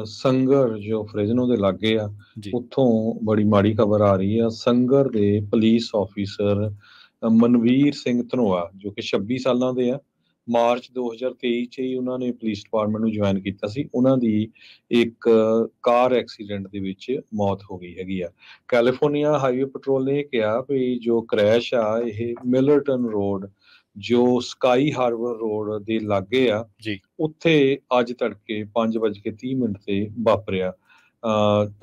ਸੰਗਰ ਜੋ ਫ੍ਰਿਜ਼ਨੋ ਦੇ ਲਾਗੇ ਆ, ਜੀ। ਉੱਥੋਂ ਬੜੀ ਮਾੜੀ ਖਬਰ ਆ ਰਹੀ ਆ। ਸੰਗਰ ਦੇ ਪੁਲਿਸ ਆਫਿਸਰ ਮਨਵੀਰ ਸਿੰਘ ਧਨੋਆ, ਜੋ ਕਿ 26 ਸਾਲਾਂ ਦੇ ਆ, ਮਾਰਚ 2023 ਚ ਹੀ ਉਹਨਾਂ ਨੇ ਪੁਲਿਸ ਡਿਪਾਰਟਮੈਂਟ ਨੂੰ ਜੁਆਇਨ ਕੀਤਾ ਸੀ। ਉਹਨਾਂ ਦੀ ਇੱਕ ਕਾਰ ਐਕਸੀਡੈਂਟ ਦੇ ਵਿੱਚ ਮੌਤ ਹੋ ਗਈ ਹੈਗੀ ਆ। ਕੈਲੀਫੋਰਨੀਆ ਹਾਈਵੇ ਪੈਟਰੋਲ ਨੇ ਇਹ ਕਿਹਾ ਵੀ ਜੋ ਕ੍ਰੈਸ਼ ਆ ਇਹ ਮਿਲਰਟਨ ਰੋਡ, ਜੋ ਸਕਾਈ ਹਾਰਬਰ ਰੋਡ ਦੇ ਲਾਗੇ ਆ, ਜੀ। ਉੱਥੇ ਅੱਜ ਤੜਕੇ 5:30 ਤੇ ਵਾਪਰਿਆ।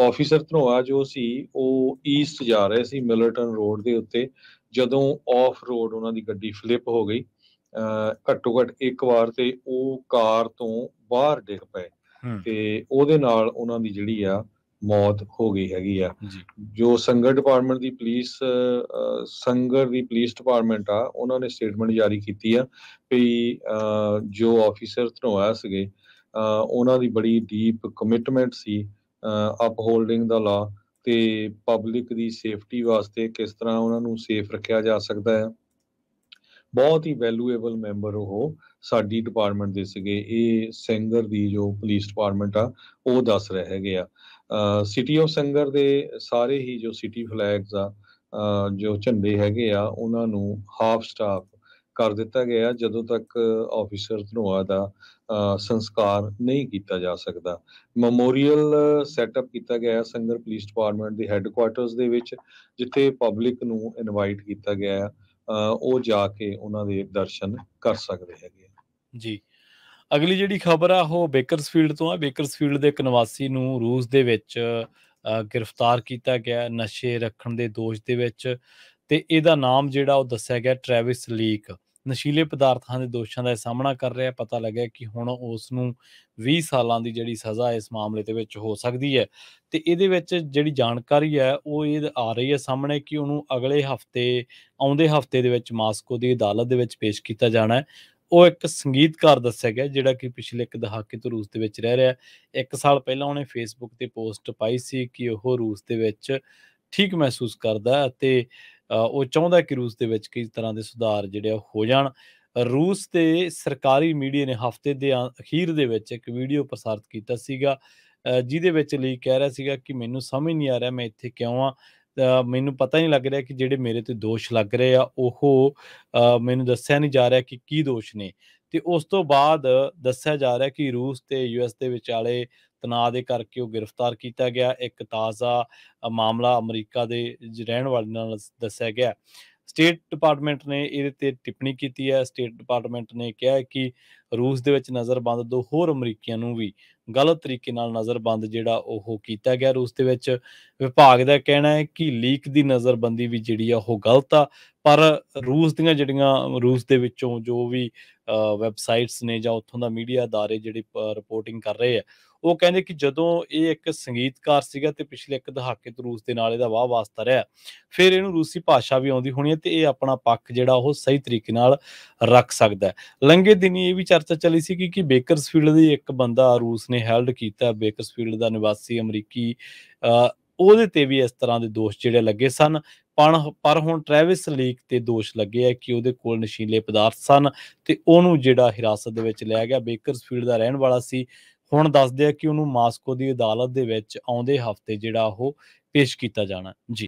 ਆਫਿਸਰ ਧਨੋਆ ਜੋ ਸੀ ਉਹ ਈਸਟ ਜਾ ਰਹੇ ਸੀ ਮਿਲਰਟਨ ਰੋਡ ਦੇ ਉੱਤੇ, ਜਦੋਂ ਆਫ ਰੋਡ ਉਹਨਾਂ ਦੀ ਗੱਡੀ ਫਲਿੱਪ ਹੋ ਗਈ। ਘੱਟੋ ਘੱਟ ਇੱਕ ਵਾਰ ਤੇ ਉਹ ਕਾਰ ਤੋਂ ਬਾਹਰ ਡਿੱਗ ਪਏ ਤੇ ਉਹਦੇ ਨਾਲ ਉਹਨਾਂ ਦੀ ਜਿਹੜੀ ਆ ਮੌਤ ਹੋ ਗਈ ਹੈਗੀ ਆ। ਜੀ। ਜੋ ਸੰਗਰ ਡਿਪਾਰਟਮੈਂਟ ਦੀ ਪੁਲਿਸ ਸੰਗਰ ਦੀ ਪੁਲਿਸ ਡਿਪਾਰਟਮੈਂਟ ਆ, ਉਹਨਾਂ ਨੇ ਸਟੇਟਮੈਂਟ ਜਾਰੀ ਕੀਤੀ ਆ ਵੀ ਜੋ ਆਫਿਸਰ ਧਨੋਆ ਸੀਗੇ, ਉਹਨਾਂ ਦੀ ਬੜੀ ਡੀਪ ਕਮਿਟਮੈਂਟ ਸੀ ਅਪਹੋਲਡਿੰਗ ਦਾ ਲਾ ਤੇ ਪਬਲਿਕ ਦੀ ਸੇਫਟੀ ਵਾਸਤੇ ਕਿਸ ਤਰ੍ਹਾਂ ਉਹਨਾਂ ਨੂੰ ਸੇਫ ਰੱਖਿਆ ਜਾ ਸਕਦਾ ਹੈ। ਬਹੁਤ ਹੀ ਵੈਲੂਏਬਲ ਮੈਂਬਰ ਉਹ ਸਾਡੀ ਡਿਪਾਰਟਮੈਂਟ ਦੇ ਸੀਗੇ। ਇਹ ਸੰਗਰ ਦੀ ਜੋ ਪੁਲਿਸ ਡਿਪਾਰਟਮੈਂਟ ਆ ਉਹ ਦੱਸ ਰਹੇ ਹੈਗੇ ਆ। ਸਿਟੀ ਆਫ ਸੰਗਰ ਦੇ ਸਾਰੇ ਹੀ ਜੋ ਸਿਟੀ ਫਲੈਗਸ ਆ, ਜੋ ਝੰਡੇ ਹੈਗੇ ਆ, ਉਹਨਾਂ ਨੂੰ ਹਾਫ ਸਟਾਫ ਕਰ ਦਿੱਤਾ ਗਿਆ ਜਦੋਂ ਤੱਕ ਆਫਿਸਰ ਧਨੋਆ ਦਾ ਸੰਸਕਾਰ ਨਹੀਂ ਕੀਤਾ ਜਾ ਸਕਦਾ। ਮੈਮੋਰੀਅਲ ਸੈਟਅਪ ਕੀਤਾ ਗਿਆ ਸੰਗਰ ਪੁਲਿਸ ਡਿਪਾਰਟਮੈਂਟ ਦੇ ਹੈੱਡਕੁਆਟਰਸ ਦੇ ਵਿੱਚ, ਜਿੱਥੇ ਪਬਲਿਕ ਨੂੰ ਇਨਵਾਈਟ ਕੀਤਾ ਗਿਆ ਆ, ਉਹ ਜਾ ਕੇ ਉਹਨਾਂ ਦੇ ਦਰਸ਼ਨ ਕਰ ਸਕਦੇ ਹੈਗੇ ਆ। ਜੀ। ਅਗਲੀ ਜਿਹੜੀ ਖਬਰ ਆ ਉਹ ਬੇਕਰਸਫੀਲਡ ਤੋਂ ਆ। ਬੇਕਰਸਫੀਲਡ ਦੇ ਇੱਕ ਨਿਵਾਸੀ ਨੂੰ ਰੂਸ ਦੇ ਵਿੱਚ ਗ੍ਰਿਫਤਾਰ ਕੀਤਾ ਗਿਆ ਨਸ਼ੇ ਰੱਖਣ ਦੇ ਦੋਸ਼ ਦੇ ਵਿੱਚ, ਤੇ ਇਹਦਾ ਨਾਮ ਜਿਹੜਾ ਉਹ ਦੱਸਿਆ ਗਿਆ ਟ੍ਰੈਵਿਸ ਲੀਕ। ਨਸ਼ੀਲੇ ਪਦਾਰਥਾਂ ਦੇ ਦੋਸ਼ਾਂ ਦਾ ਸਾਹਮਣਾ ਕਰ ਰਿਹਾ। ਪਤਾ ਲੱਗਿਆ ਕਿ ਹੁਣ ਉਸ ਨੂੰ 20 ਸਾਲਾਂ ਦੀ ਜਿਹੜੀ ਸਜ਼ਾ ਇਸ ਮਾਮਲੇ ਦੇ ਵਿੱਚ ਹੋ ਸਕਦੀ ਹੈ। ਤੇ ਇਹਦੇ ਵਿੱਚ ਜਿਹੜੀ ਜਾਣਕਾਰੀ ਹੈ ਉਹ ਇਹ ਆ ਰਹੀ ਹੈ ਸਾਹਮਣੇ ਕਿ ਉਹਨੂੰ ਅਗਲੇ ਹਫਤੇ, ਆਉਂਦੇ ਹਫਤੇ ਦੇ ਵਿੱਚ ਮਾਸਕੋ ਦੀ ਅਦਾਲਤ ਦੇ ਵਿੱਚ ਪੇਸ਼ ਕੀਤਾ ਜਾਣਾ ਹੈ। ਉਹ ਇੱਕ ਸੰਗੀਤਕਾਰ ਦੱਸਿਆ ਗਿਆ ਜਿਹੜਾ ਕਿ ਪਿਛਲੇ ਇੱਕ ਦਹਾਕੇ ਤੋਂ ਰੂਸ ਦੇ ਵਿੱਚ ਰਹਿ ਰਿਹਾ। 1 ਸਾਲ ਪਹਿਲਾਂ ਉਹਨੇ ਫੇਸਬੁੱਕ ਤੇ ਪੋਸਟ ਪਾਈ ਸੀ ਕਿ ਉਹ ਰੂਸ ਦੇ ਵਿੱਚ ਠੀਕ ਮਹਿਸੂਸ ਕਰਦਾ ਅਤੇ ਉਹ ਚਾਹੁੰਦਾ ਕਿ ਰੂਸ ਦੇ ਵਿੱਚ ਕਈ ਤਰ੍ਹਾਂ ਦੇ ਸੁਧਾਰ ਜਿਹੜੇ ਹੋ ਜਾਣ। ਰੂਸ ਦੇ ਸਰਕਾਰੀ ਮੀਡੀਆ ਨੇ ਹਫ਼ਤੇ ਦੇ ਅਖੀਰ ਦੇ ਵਿੱਚ ਇੱਕ ਵੀਡੀਓ ਪ੍ਰਸਾਰਿਤ ਕੀਤਾ ਸੀਗਾ, ਜਿਹਦੇ ਵਿੱਚ ਲੀਕ ਕਹਿ ਰਿਹਾ ਸੀਗਾ ਕਿ ਮੈਨੂੰ ਸਮਝ ਨਹੀਂ ਆ ਰਿਹਾ ਮੈਂ ਇੱਥੇ ਕਿਉਂ ਆ, ਮੈਨੂੰ ਪਤਾ ਨਹੀਂ ਲੱਗ ਰਿਹਾ ਕਿ ਜਿਹੜੇ ਮੇਰੇ ਤੇ ਦੋਸ਼ ਲੱਗ ਰਹੇ ਆ ਉਹ ਮੈਨੂੰ ਦੱਸਿਆ ਨਹੀਂ ਜਾ ਰਿਹਾ ਕਿ ਕੀ ਦੋਸ਼ ਨੇ। ਤੇ ਉਸ ਤੋਂ ਬਾਅਦ ਦੱਸਿਆ ਜਾ ਰਿਹਾ ਕਿ ਰੂਸ ਤੇ US ਦੇ ਵਿਚਾਲੇ ਤਣਾਅ ਦੇ ਕਰਕੇ ਉਹ ਗ੍ਰਿਫਤਾਰ ਕੀਤਾ ਗਿਆ। ਇੱਕ ਤਾਜ਼ਾ ਮਾਮਲਾ ਅਮਰੀਕਾ ਦੇ ਰਹਿਣ ਵਾਲੇ ਨਾਲ ਦੱਸਿਆ ਗਿਆ। ਸਟੇਟ ਡਿਪਾਰਟਮੈਂਟ ਨੇ ਇਹਦੇ ਤੇ ਟਿੱਪਣੀ ਕੀਤੀ ਹੈ। ਸਟੇਟ ਡਿਪਾਰਟਮੈਂਟ ਨੇ ਕਿਹਾ ਹੈ ਕਿ ਰੂਸ ਦੇ ਵਿੱਚ ਨਜ਼ਰਬੰਦ 2 ਹੋਰ ਅਮਰੀਕੀਆਂ ਨੂੰ ਵੀ ਗਲਤ ਤਰੀਕੇ ਨਾਲ ਨਜ਼ਰਬੰਦ ਜਿਹੜਾ ਉਹ ਕੀਤਾ ਗਿਆ ਰੂਸ ਦੇ ਵਿੱਚ। ਵਿਭਾਗ ਦਾ ਕਹਿਣਾ ਹੈ ਕਿ ਲੀਕ ਦੀ ਨਜ਼ਰਬੰਦੀ ਵੀ ਜਿਹੜੀ ਆ ਉਹ ਗਲਤ ਆ, ਪਰ ਰੂਸ ਦੀਆਂ ਜਿਹੜੀਆਂ ਰੂਸ ਦੇ ਵਿੱਚੋਂ ਜੋ ਵੀ ਵੈਬਸਾਈਟਸ ਨੇ ਜਾਂ ਉੱਥੋਂ ਦਾ ਮੀਡੀਆ ਅਦਾਰੇ ਜਿਹੜੇ ਰਿਪੋਰਟਿੰਗ ਕਰ ਰਹੇ ਆ, ਉਹ ਕਹਿੰਦੇ ਕਿ ਜਦੋਂ ਇਹ ਇੱਕ ਸੰਗੀਤਕਾਰ ਸੀਗਾ ਤੇ ਪਿਛਲੇ ਇੱਕ ਦਹਾਕੇ ਤੋਂ ਰੂਸ ਦੇ ਨਾਲ ਇਹਦਾ ਵਾਹ ਵਾਸਤਾ ਰਿਹਾ, ਫਿਰ ਇਹਨੂੰ ਰੂਸੀ ਭਾਸ਼ਾ ਵੀ ਆਉਂਦੀ ਹੋਣੀ ਹੈ ਤੇ ਇਹ ਆਪਣਾ ਪੱਖ ਜਿਹੜਾ ਉਹ ਸਹੀ ਤਰੀਕੇ ਨਾਲ ਰੱਖ ਸਕਦਾ ਹੈ। ਲੰਘੇ ਦਿਨੀ ਇਹ ਵੀ ਚਰਚਾ ਚੱਲੀ ਸੀ ਕਿ ਬੇਕਰਸਫੀਲਡ ਦੀ ਇੱਕ ਬੰਦਾ ਰੂਸ ਨੇ ਹੈਲਡ ਕੀਤਾ, ਬੇਕਰਸਫੀਲਡ ਦਾ ਨਿਵਾਸੀ ਅਮਰੀਕੀ, ਉਹਦੇ ਤੇ ਵੀ ਇਸ ਤਰ੍ਹਾਂ ਦੇ ਦੋਸ਼ ਜਿਹੜੇ ਲੱਗੇ ਸਨ। ਪਰ ਹੁਣ ਟ੍ਰੈਵਿਸ ਲੀਕ ਤੇ ਦੋਸ਼ ਲੱਗੇ ਆ ਕਿ ਉਹਦੇ ਕੋਲ ਨਸ਼ੀਲੇ ਪਦਾਰਥ ਸਨ ਤੇ ਉਹਨੂੰ ਜਿਹੜਾ ਹਿਰਾਸਤ ਦੇ ਵਿੱਚ ਲਿਆ ਗਿਆ। ਬੇਕਰਸਫੀਲਡ ਦਾ ਰਹਿਣ ਵਾਲਾ ਸੀ। ਹੁਣ ਦੱਸਦੇ ਆ ਕਿ ਉਹਨੂੰ ਮਾਸਕੋ ਦੀ ਅਦਾਲਤ ਦੇ ਵਿੱਚ ਆਉਂਦੇ ਹਫ਼ਤੇ ਜਿਹੜਾ ਉਹ ਪੇਸ਼ ਕੀਤਾ ਜਾਣਾ। ਜੀ।